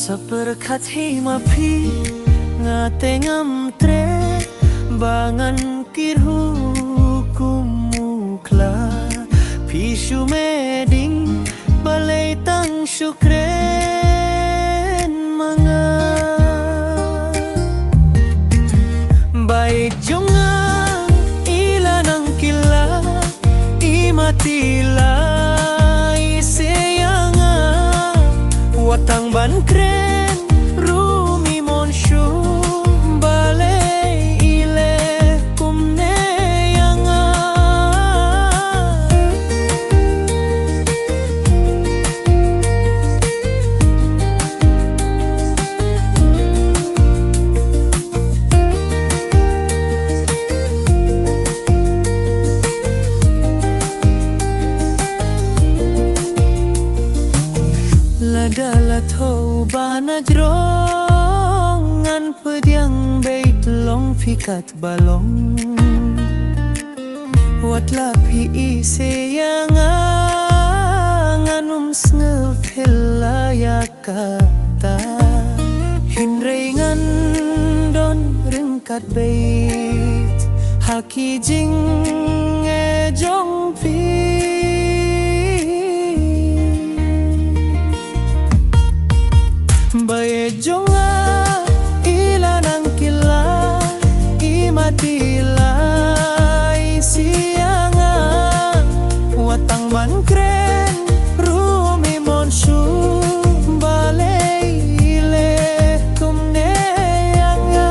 Seperkat mapi ngatengam tre bangan kirhu kumukla pishu meding balai tang syukren manga baik jonga ilanang kila imatila iseyanga watang ban kren rumi monshu balai ile kumne yanga ladala thau bana jrongan pediang beit long fikat balong watla pi iseyanga nganum snel phela kata hinrengan don ringkat beit haki jing e jong pi bae jonga ilanang kila imatila isianga watang ban kren rumi monshu balai ile kumne yanga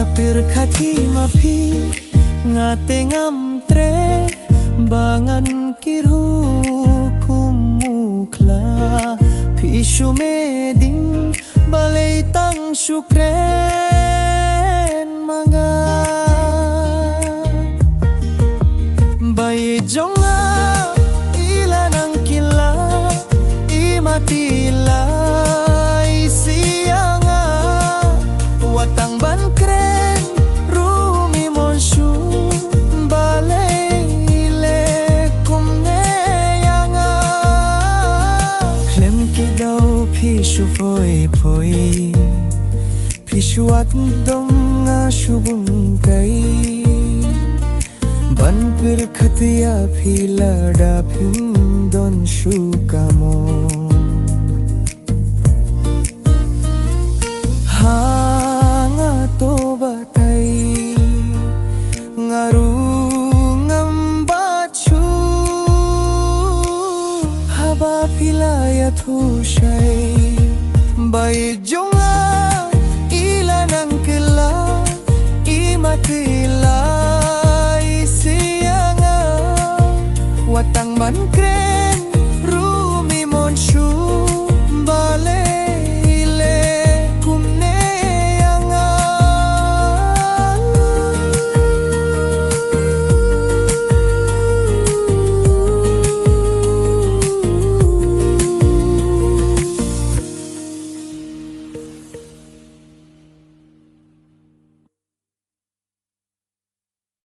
Seperkat mapi ngatengam tre bangan kirhu kumukla pishu meding balai tang syukren manga bayi jonga ilanang kila imatila isianga watang ban kren rumi monshu balai ile kumne yanga lem kidau pishu foi foi pishu at dong nga shubung kai ban pir khatiya phila da phim don shukamo hanga to batai ngaru ngamba chu haba pilaya thushai bai jonga ilanang kila imatila isianga watang ban kre